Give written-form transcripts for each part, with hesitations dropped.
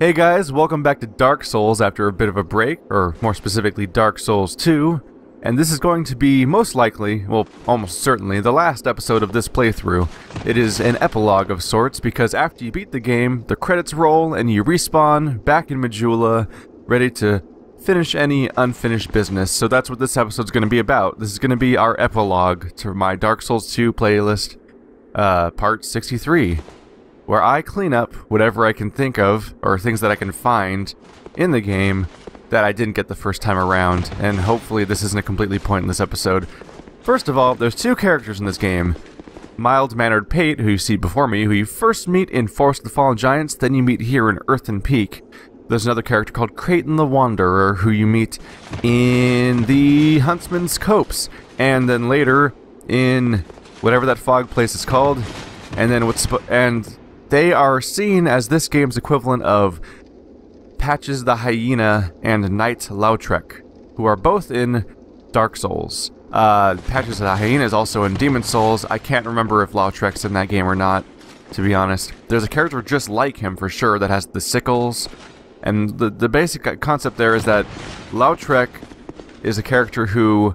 Hey guys, welcome back to Dark Souls after a bit of a break, or more specifically Dark Souls 2, and this is going to be most likely, well almost certainly, the last episode of this playthrough. It is an epilogue of sorts, because after you beat the game, the credits roll and you respawn back in Majula, ready to finish any unfinished business. So that's what this episode's going to be about. This is going to be our epilogue to my Dark Souls 2 playlist, part 63. Where I clean up whatever I can think of, or things that I can find in the game that I didn't get the first time around, and hopefully this isn't a completely pointless episode. First of all, there's two characters in this game. Mild-mannered Pate, who you see before me, who you first meet in Forest of the Fallen Giants, then you meet here in Earthen Peak. There's another character called Creighton the Wanderer, who you meet in the Huntsman's Copse, and then later in whatever that fog place is called, and then they are seen as this game's equivalent of Patches the Hyena and Knight Lautrec, who are both in Dark Souls. Patches the Hyena is also in Demon Souls. I can't remember if Lautrec's in that game or not, to be honest. There's a character just like him for sure that has the sickles, and the basic concept there is that Lautrec is a character who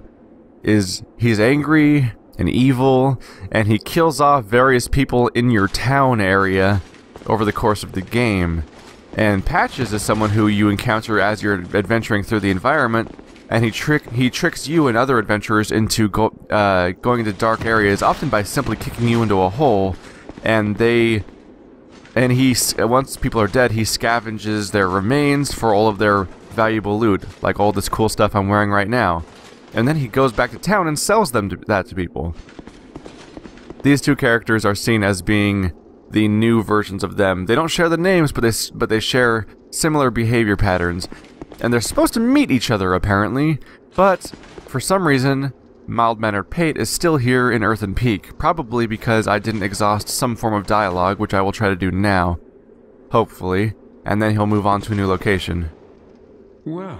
he's angry and evil, and he kills off various people in your town area over the course of the game. And Patches is someone who you encounter as you're adventuring through the environment, and he tricks you and other adventurers into going into dark areas, often by simply kicking you into a hole. And once people are dead, he scavenges their remains for all of their valuable loot, like all this cool stuff I'm wearing right now. And then he goes back to town and sells that to people. These two characters are seen as being the new versions of them. They don't share the names, but they share similar behavior patterns. And they're supposed to meet each other, apparently, but for some reason, Mild-mannered Pate is still here in Earthen Peak, probably because I didn't exhaust some form of dialogue, which I will try to do now, hopefully, and then he'll move on to a new location. Well,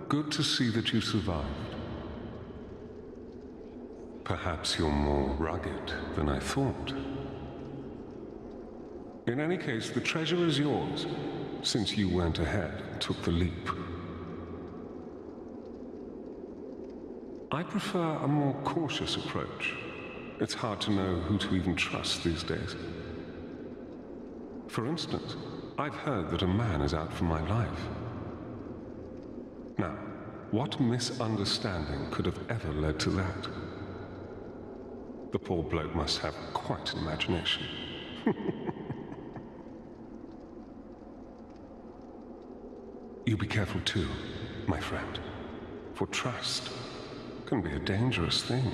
good to see that you survived. Perhaps you're more rugged than I thought. In any case, the treasure is yours, since you went ahead and took the leap. I prefer a more cautious approach. It's hard to know who to even trust these days. For instance, I've heard that a man is out for my life. Now, what misunderstanding could have ever led to that? The poor bloke must have quite an imagination. You be careful too, my friend, for trust can be a dangerous thing.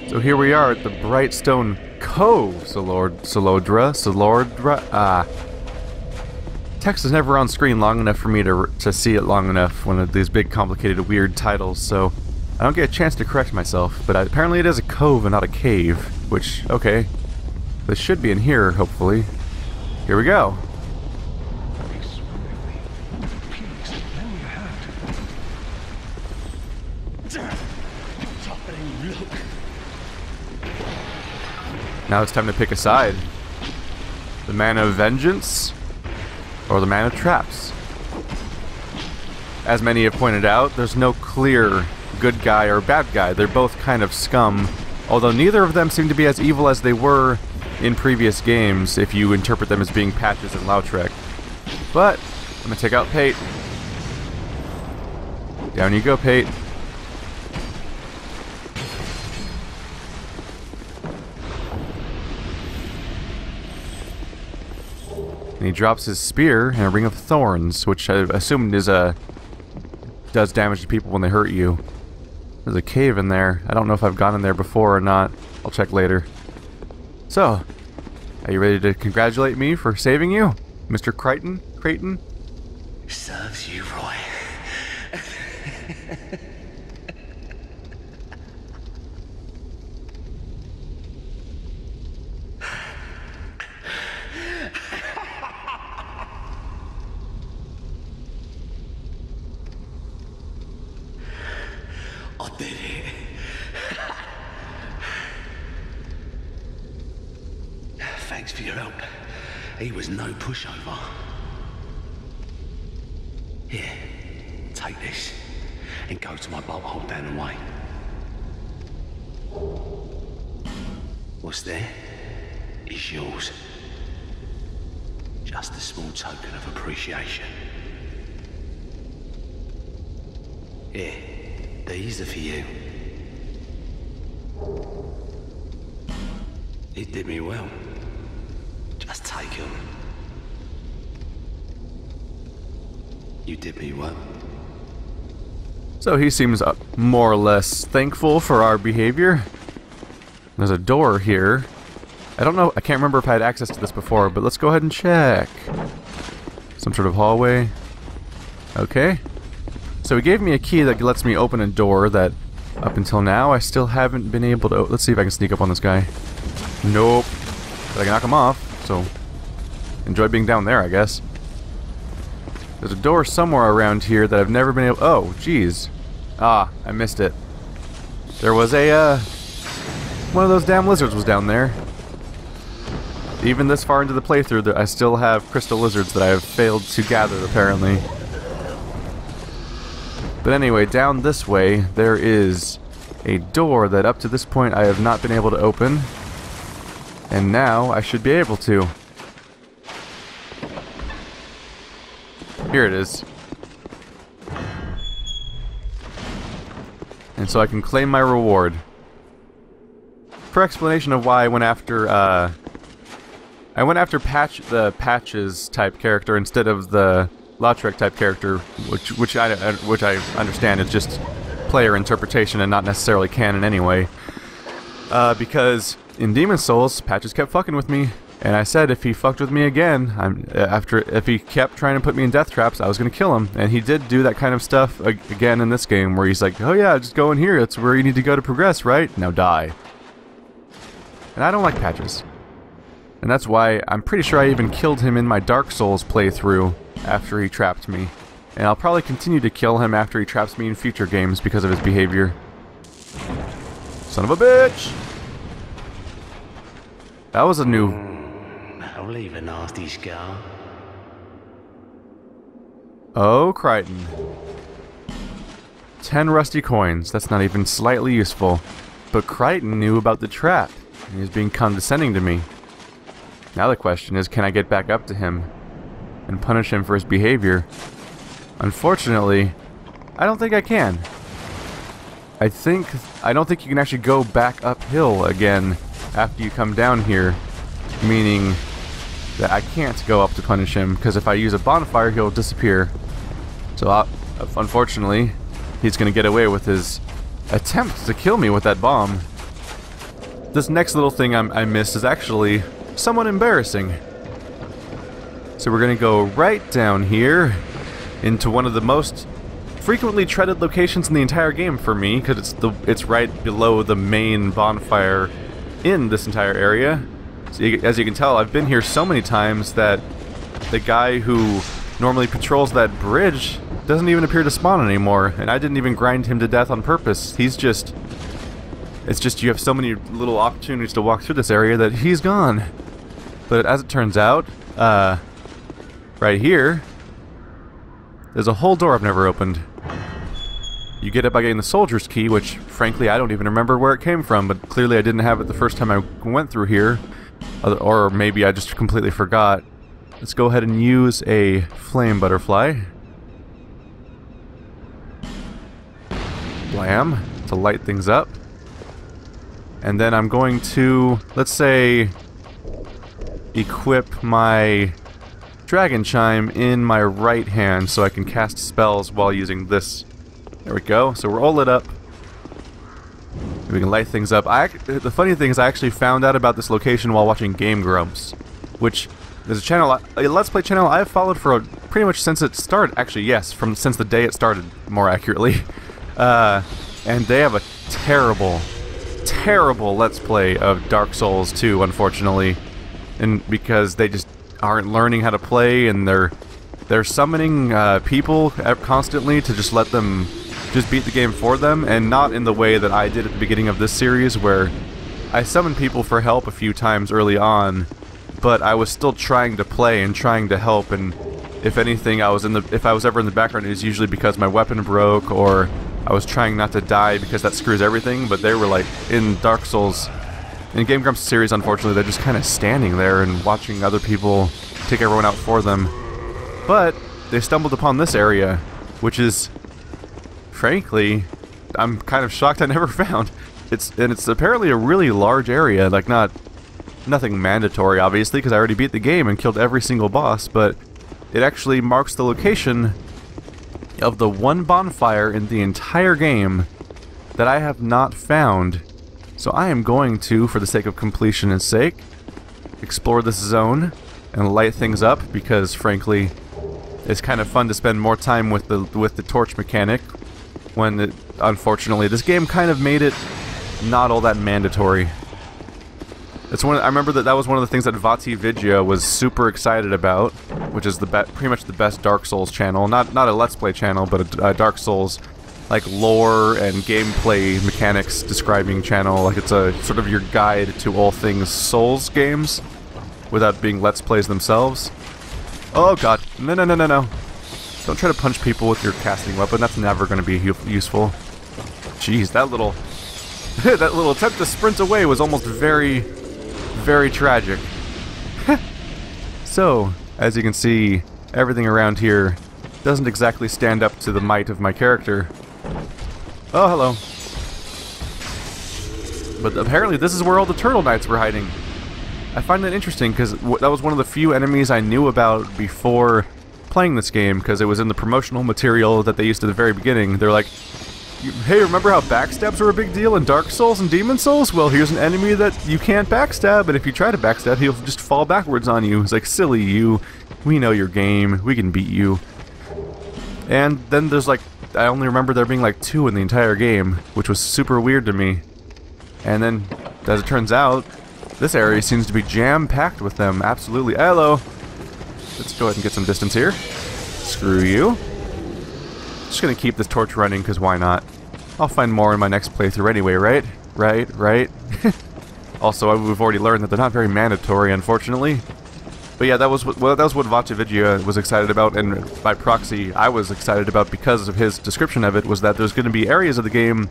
So here we are at the Brightstone Cove, Solodra. Text is never on screen long enough for me to see it long enough, one of these big, complicated, weird titles, so I don't get a chance to correct myself, but apparently it is a cove and not a cave, which, okay, this should be in here, hopefully. Here we go. Now it's time to pick a side. The man of vengeance, or the man of traps. As many have pointed out, there's no clear good guy or bad guy. They're both kind of scum, although neither of them seem to be as evil as they were in previous games, if you interpret them as being Patches and Lautrec. But I'm gonna take out Pate. Down you go, Pate. And he drops his spear and a ring of thorns, which I assumed does damage to people when they hurt you. There's a cave in there. I don't know if I've gone in there before or not. I'll check later. So, are you ready to congratulate me for saving you, Mr. Creighton? Creighton? Serves you, Roy. I did it. Thanks for your help. he was no pushover. Here, take this, and go to my bolt hole down the way. What's there is yours. Just a small token of appreciation. Here, these are for you. It did me well. Just take them. You did me well. So he seems more or less thankful for our behavior. There's a door here. I don't know, I can't remember if I had access to this before, but let's go ahead and check. Some sort of hallway. Okay. So he gave me a key that lets me open a door that, up until now, I still haven't been able to... Let's see if I can sneak up on this guy. Nope. But I can knock him off, so... Enjoy being down there, I guess. There's a door somewhere around here that I've never been able... Oh, jeez. Ah, I missed it. There was a, one of those damn lizards was down there. Even this far into the playthrough, I still have crystal lizards that I have failed to gather, apparently. But anyway, down this way, there is a door that up to this point I have not been able to open. And now I should be able to. Here it is. And so I can claim my reward. For explanation of why I went after, the Patches type character instead of the Lautrec type character, which I understand is just player interpretation and not necessarily canon anyway. Because in Demon's Souls, Patches kept fucking with me, and I said if he fucked with me again, if he kept trying to put me in death traps, I was gonna kill him. And he did do that kind of stuff again in this game, where he's like, "Oh yeah, just go in here. It's where you need to go to progress, right? Now die." And I don't like Patches. And that's why I'm pretty sure I even killed him in my Dark Souls playthrough after he trapped me. And I'll probably continue to kill him after he traps me in future games because of his behavior. Son of a bitch! That was a new... I'll leave a nasty scar. Oh, Creighton. 10 rusty coins. That's not even slightly useful. But Creighton knew about the trap. And he was being condescending to me. Now the question is, can I get back up to him and punish him for his behavior? Unfortunately, I don't think I can. I don't think you can actually go back uphill again after you come down here, meaning that I can't go up to punish him, because if I use a bonfire, he'll disappear. So unfortunately, he's going to get away with his attempt to kill me with that bomb. This next little thing I missed is actually somewhat embarrassing. So we're going to go right down here into one of the most frequently treaded locations in the entire game for me, because it's right below the main bonfire in this entire area. So as you can tell, I've been here so many times that the guy who normally patrols that bridge doesn't even appear to spawn anymore, and I didn't even grind him to death on purpose. It's just you have so many little opportunities to walk through this area that he's gone. But as it turns out, right here, there's a whole door I've never opened. You get it by getting the soldier's key, which, frankly, I don't even remember where it came from, but clearly I didn't have it the first time I went through here. Or maybe I just completely forgot. Let's go ahead and use a flame butterfly. Blam, to light things up. And then I'm going to, let's say, equip my Dragon Chime in my right hand so I can cast spells while using this. There we go. So we're all lit up. We can light things up. The funny thing is I actually found out about this location while watching Game Grumps, which is a Let's Play channel I've followed for pretty much since it started. Actually, yes, since the day it started, more accurately. And they have a terrible Let's Play of Dark Souls 2, unfortunately. And because they just aren't learning how to play, and they're summoning people constantly to just let them just beat the game for them, and not in the way that I did at the beginning of this series, where I summoned people for help a few times early on, but I was still trying to play and trying to help, and if anything, if I was ever in the background, it was usually because my weapon broke, or I was trying not to die because that screws everything. But they were like, in Dark Souls, in Game Grumps series, unfortunately, they're just kind of standing there and watching other people take everyone out for them. But they stumbled upon this area, which is, frankly, I'm kind of shocked I never found. It's apparently a really large area, like nothing mandatory, obviously, because I already beat the game and killed every single boss, but it actually marks the location of the one bonfire in the entire game that I have not found. So I am going to, for the sake of completion's sake, explore this zone and light things up, because frankly, it's kind of fun to spend more time with the torch mechanic, when unfortunately this game kind of made it not all that mandatory. I remember that was one of the things that Vati was super excited about, which is pretty much the best Dark Souls channel. Not a Let's Play channel, but a Dark Souls, like, lore and gameplay mechanics describing channel. Like, it's a sort of your guide to all things Souls games, without being Let's Plays themselves. Oh god, no. Don't try to punch people with your casting weapon, that's never going to be useful. Jeez, that little that little attempt to sprint away was almost very tragic. So, as you can see, everything around here doesn't exactly stand up to the might of my character. Oh, hello. But apparently this is where all the Turtle Knights were hiding. I find that interesting, because that was one of the few enemies I knew about before playing this game, because it was in the promotional material that they used at the very beginning. They're like, hey, remember how backstabs were a big deal in Dark Souls and Demon Souls? Well, here's an enemy that you can't backstab, and if you try to backstab, he'll just fall backwards on you. It's like, silly you. We know your game. We can beat you. And then there's like, I only remember there being like 2 in the entire game, which was super weird to me. And then, as it turns out, this area seems to be jam-packed with them. Absolutely. Hello. Let's go ahead and get some distance here. Screw you. Just gonna keep this torch running, because why not? I'll find more in my next playthrough anyway, right? Right. Also, we've already learned that they're not very mandatory, unfortunately. But yeah, that was what Vati was excited about, and by proxy, I was excited about because of his description of it, was that there's going to be areas of the game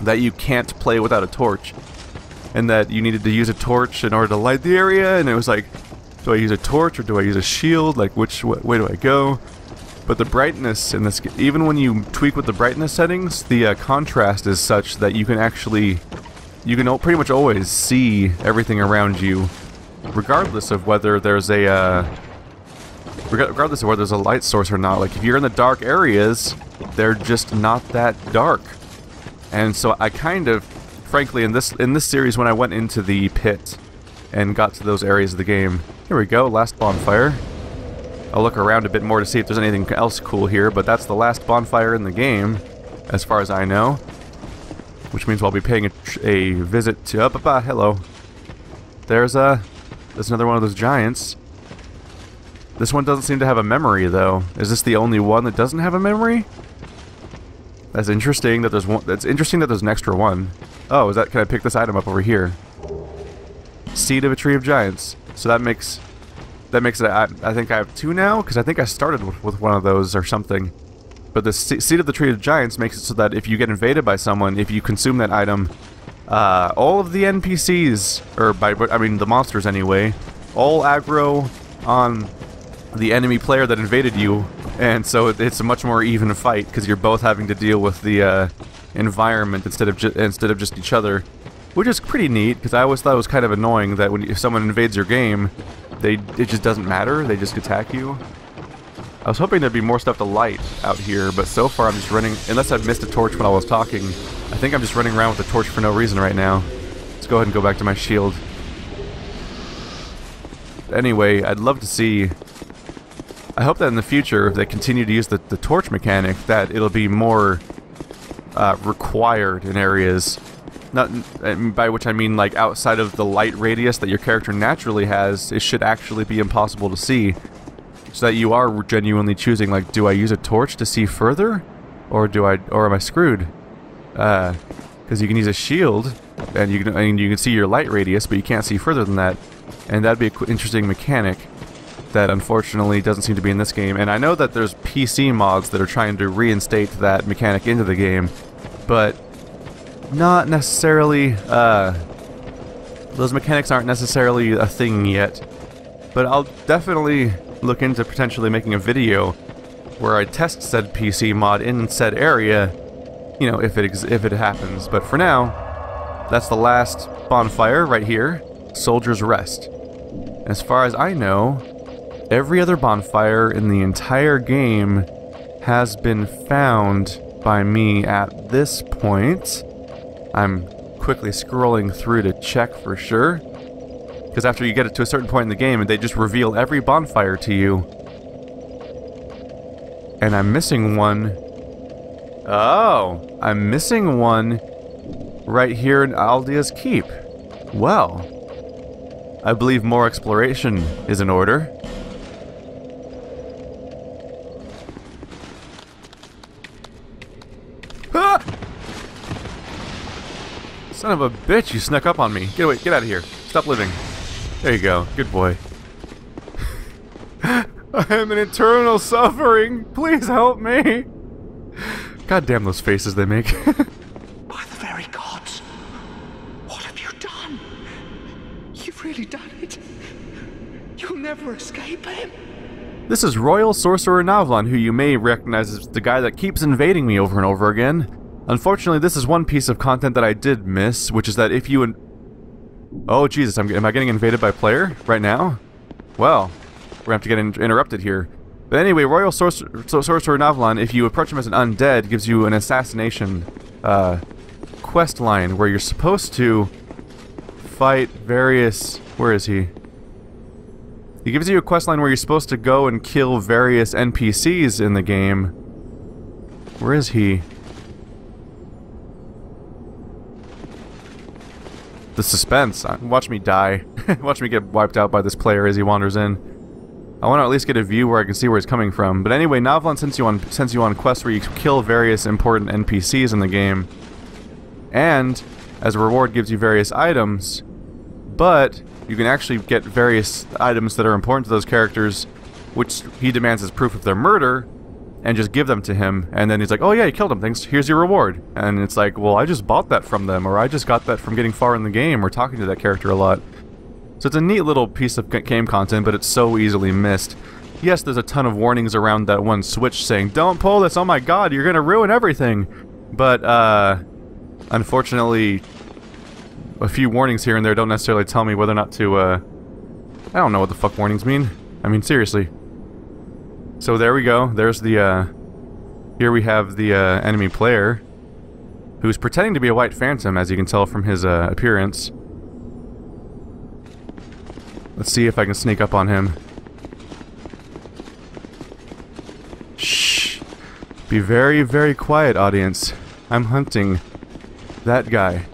that you can't play without a torch. And that you needed to use a torch in order to light the area, and it was like, do I use a torch or do I use a shield? Like, which way do I go? But the brightness in this, even when you tweak with the brightness settings, the contrast is such that you can pretty much always see everything around you, regardless of whether there's a light source or not. Like, if you're in the dark areas, they're just not that dark. And so I kind of, frankly, in this series, when I went into the pit and got to those areas of the game, here we go, last bonfire. I'll look around a bit more to see if there's anything else cool here, but that's the last bonfire in the game, as far as I know. Which means I'll be paying a visit to... hello. There's another one of those giants. This one doesn't seem to have a memory, though. Is this the only one that doesn't have a memory? That's interesting that there's one. That's interesting that there's an extra one. Oh, is that? Can I pick this item up over here? Seed of a Tree of Giants. So that makes it. I think I have 2 now, because I think I started with one of those or something. But the Seed of the Tree of Giants makes it so that if you get invaded by someone, if you consume that item, all of the NPCs, I mean the monsters anyway, all aggro on the enemy player that invaded you, and so it's a much more even fight because you're both having to deal with the environment instead of just each other, which is pretty neat, because I always thought it was kind of annoying that if someone invades your game, it just doesn't matter, they just attack you. I was hoping there'd be more stuff to light out here, but so far I'm just running, unless I've missed a torch when I was talking, I think I'm just running around with a torch for no reason right now. Let's go ahead and go back to my shield. Anyway, I'd love to see... I hope that in the future, if they continue to use the torch mechanic, that it'll be more required in areas. Not, by which I mean, like, outside of the light radius that your character naturally has, it should actually be impossible to see. So that you are genuinely choosing, like, do I use a torch to see further? Or am I screwed? Because you can use a shield, and you can see your light radius, but you can't see further than that. And that'd be an interesting mechanic that unfortunately doesn't seem to be in this game. And I know that there's PC mods that are trying to reinstate that mechanic into the game, but not necessarily, those mechanics aren't necessarily a thing yet. But I'll definitely look into potentially making a video where I test said PC mod in said area, you know, if it happens. But for now, that's the last bonfire right here, Soldier's Rest. As far as I know, every other bonfire in the entire game has been found by me at this point. I'm quickly scrolling through to check for sure, because after you get it to a certain point in the game, they just reveal every bonfire to you. And I'm missing one. Oh, I'm missing one right here in Aldea's Keep. Well, I believe more exploration is in order. Ah! Son of a bitch, you snuck up on me. Get away, get out of here. Stop living. There you go. Good boy. I am in eternal suffering. Please help me. God damn those faces they make. By the very gods, what have you done? You've really done it. You'll never escape him. This is Royal Sorcerer Navlan, who you may recognize as the guy that keeps invading me over and over again. Unfortunately, this is one piece of content that I did miss, which is that if you... Oh, Jesus, am I getting invaded by player right now? Well, we're going to have to get interrupted here. But anyway, Royal Sorcerer Navlan, if you approach him as an undead, gives you an assassination quest line where you're supposed to fight various... Where is he? He gives you a quest line where you're supposed to go and kill various NPCs in the game. Where is he? The suspense. Watch me die. Watch me get wiped out by this player as he wanders in. I want to at least get a view where I can see where he's coming from. But anyway, Navlan sends you on quests where you kill various important NPCs in the game. And, as a reward, gives you various items. But you can actually get various items that are important to those characters, which he demands as proof of their murder, and just give them to him. And then he's like, oh yeah, you killed him, thanks, here's your reward. And it's like, well, I just bought that from them, or I just got that from getting far in the game, or talking to that character a lot. So it's a neat little piece of game content, but it's so easily missed. Yes, there's a ton of warnings around that one switch saying, don't pull this, oh my god, you're gonna ruin everything. But, unfortunately, a few warnings here and there don't necessarily tell me whether or not to, I don't know what the fuck warnings mean. I mean, seriously. So there we go, there's the, here we have the, enemy player, who's pretending to be a white phantom, as you can tell from his, appearance. Let's see if I can sneak up on him. Shh! Be very, very quiet, audience. I'm hunting that guy.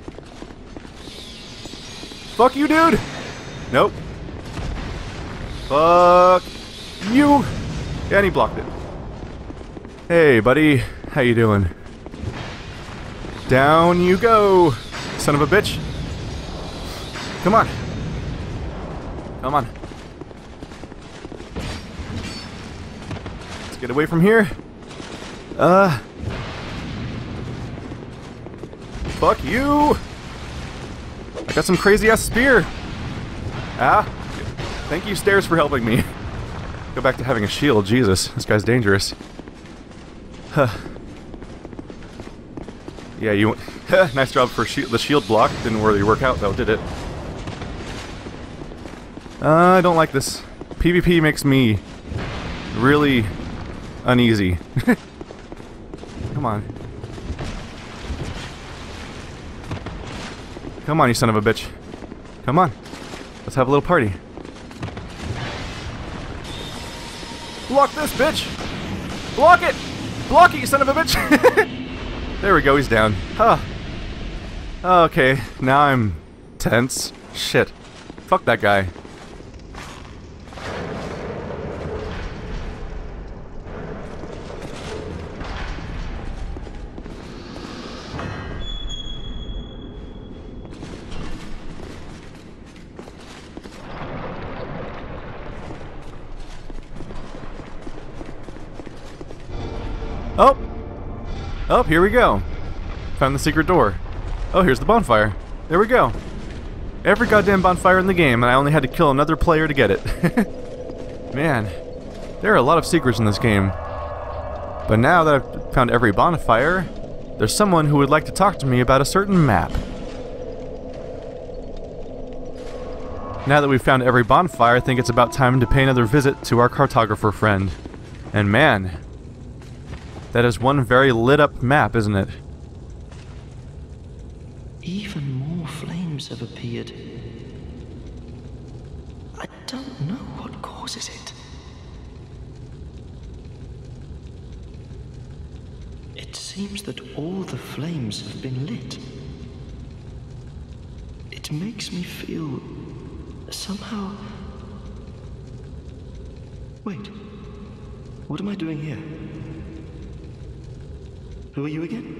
Fuck you, dude! Nope. Fuck you! Yeah, and he blocked it. Hey, buddy. How you doing? Down you go, son of a bitch. Come on. Come on. Let's get away from here. Fuck you! I got some crazy-ass spear! Ah! Thank you, stairs, for helping me. Go back to having a shield, Jesus. This guy's dangerous. Huh. Yeah, you... nice job for the shield block. Didn't really work out, though, did it? I don't like this. PvP makes me really uneasy. Come on. Come on, you son of a bitch. Come on. Let's have a little party. Block this, bitch! Block it! Block it, you son of a bitch! There we go, he's down. Huh. Okay, now I'm tense. Shit. Fuck that guy. Oh! Oh, here we go. Found the secret door. Oh, here's the bonfire. There we go. Every goddamn bonfire in the game, and I only had to kill another player to get it. Man, there are a lot of secrets in this game. But now that I've found every bonfire, there's someone who would like to talk to me about a certain map. Now that we've found every bonfire, I think it's about time to pay another visit to our cartographer friend. And man, that is one very lit up map, isn't it? Even more flames have appeared. I don't know what causes it. It seems that all the flames have been lit. It makes me feel somehow... Wait, what am I doing here? Who are you again?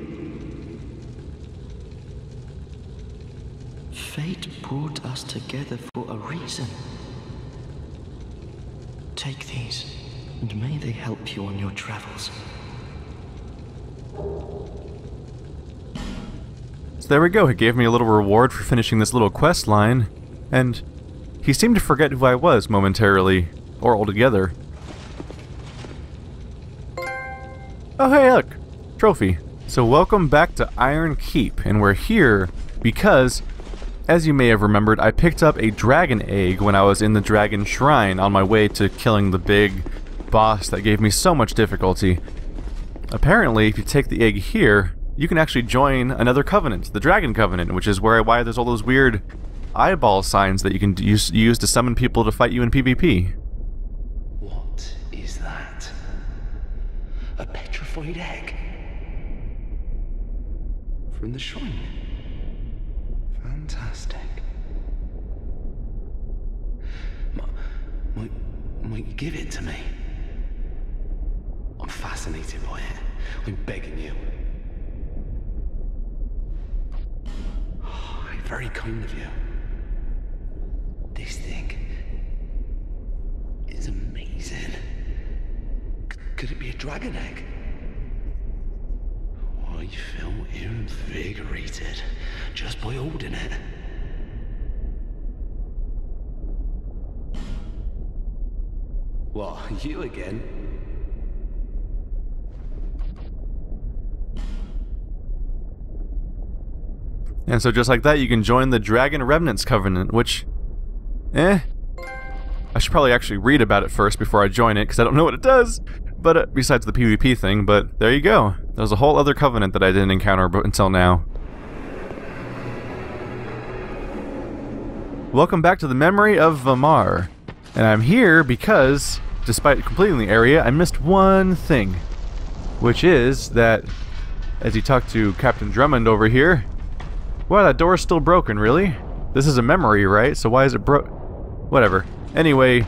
Fate brought us together for a reason. Take these, and may they help you on your travels. So there we go, he gave me a little reward for finishing this little quest line, and he seemed to forget who I was momentarily, or altogether. Oh hey, look! Trophy. So welcome back to Iron Keep, and we're here because, as you may have remembered, I picked up a dragon egg when I was in the dragon shrine on my way to killing the big boss that gave me so much difficulty. Apparently, if you take the egg here, you can actually join another covenant, the Dragon Covenant, which is why there's all those weird eyeball signs that you can use to summon people to fight you in PvP. What is that? A petrified egg? From the shrine? Fantastic. Might you give it to me? I'm fascinated by it. I'm begging you. Oh, very kind of you. This thing is amazing. Could it be a dragon egg? I feel invigorated just by holding it. What, you again? And so just like that, you can join the Dragon Remnants Covenant, which... I should probably actually read about it first before I join it, because I don't know what it does! But, besides the PvP thing, but there you go. There's a whole other covenant that I didn't encounter until now. Welcome back to the memory of Vamar. And I'm here because, despite completing the area, I missed one thing. Which is that, as you talk to Captain Drummond over here, wow, that door's still broken, really? This is a memory, right? So why is it whatever. Anyway,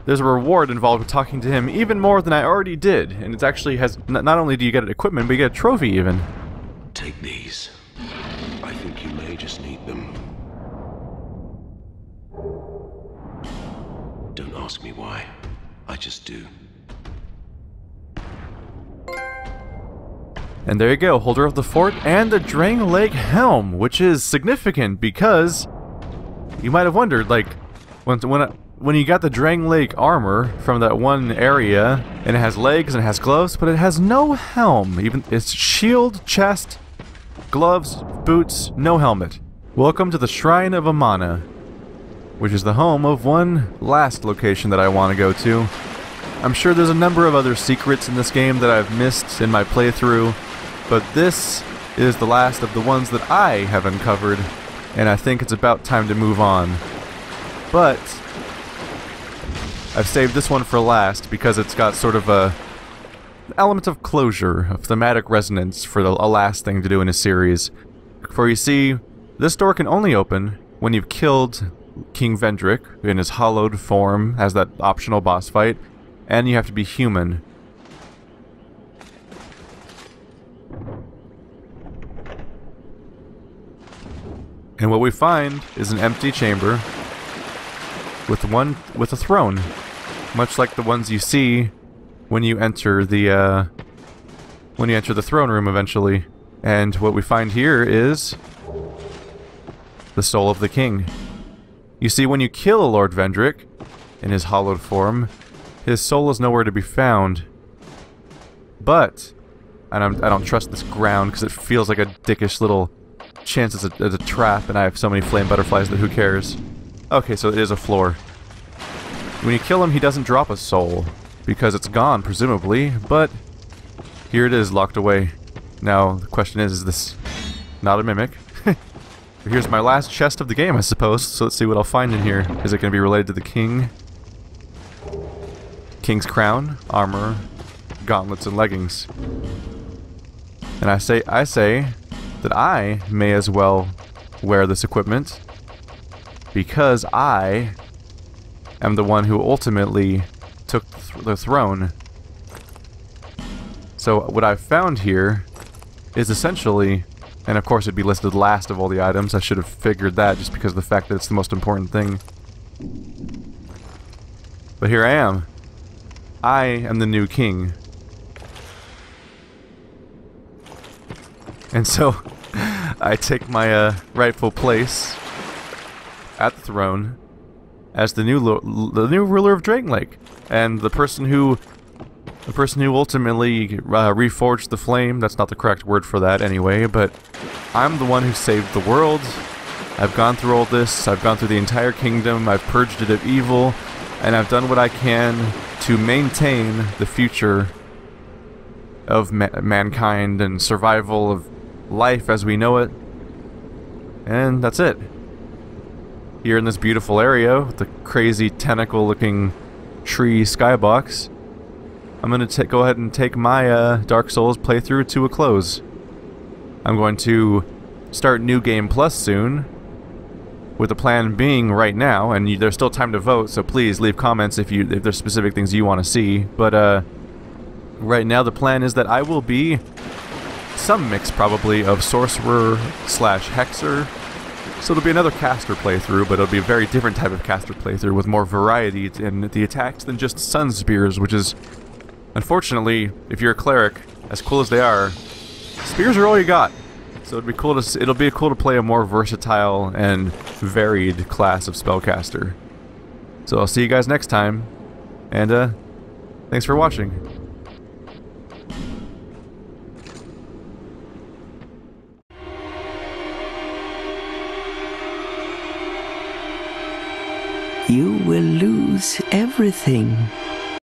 there's a reward involved with talking to him even more than I already did. And it actually has, not only do you get equipment, but you get a trophy even. Take these. I think you may just need them. Don't ask me why. I just do. And there you go, holder of the fort and the Dranglaec helm, which is significant because you might have wondered, like, when you got the Dranglaec armor from that one area, and it has legs and it has gloves, but it has no helm. Even it's shield, chest, gloves, boots, no helmet. Welcome to the Shrine of Amana, which is the home of one last location that I want to go to. I'm sure there's a number of other secrets in this game that I've missed in my playthrough, but this is the last of the ones that I have uncovered, and I think it's about time to move on. But I've saved this one for last because it's got sort of a element of closure, of thematic resonance for a last thing to do in a series. For you see, this door can only open when you've killed King Vendrick in his hollowed form as that optional boss fight, and you have to be human. And what we find is an empty chamber with a throne, much like the ones you see when you enter the when you enter the throne room eventually. And what we find here is the soul of the king. You see, when you kill Lord Vendrick in his hollowed form, his soul is nowhere to be found. But, and I don't trust this ground because it feels like a dickish little chance it's a trap, and I have so many flame butterflies that who cares. Okay, so it is a floor. When you kill him, he doesn't drop a soul, because it's gone, presumably, but here it is, locked away. Now, the question is this not a mimic? Here's my last chest of the game, I suppose, so let's see what I'll find in here. Is it going to be related to the king? King's crown, armor, gauntlets, and leggings. And I say that I may as well wear this equipment because I am the one who ultimately took the throne. So what I've found here is essentially, and of course it'd be listed last of all the items, I should have figured that just because of the fact that it's the most important thing. But here I am. I am the new king. And so, I take my rightful place at the throne as the new ruler of Dranglaec, and the person who ultimately reforged the flame. That's not the correct word for that anyway, but I'm the one who saved the world. I've gone through all this, I've gone through the entire kingdom, I've purged it of evil, and I've done what I can to maintain the future of mankind and survival of life as we know it. And that's it. Here in this beautiful area with the crazy tentacle-looking tree skybox, I'm going to go ahead and take my Dark Souls playthrough to a close. I'm going to start New Game Plus soon, with the plan being right now, and there's still time to vote, so please leave comments if there's specific things you want to see. But right now the plan is that I will be some mix probably of sorcerer slash hexer. So it'll be another caster playthrough, but it'll be a very different type of caster playthrough with more variety in the attacks than just sun spears, which is, unfortunately, if you're a cleric, as cool as they are, spears are all you got. So it'll be cool to play a more versatile and varied class of spellcaster. So I'll see you guys next time, and thanks for watching. You will lose everything.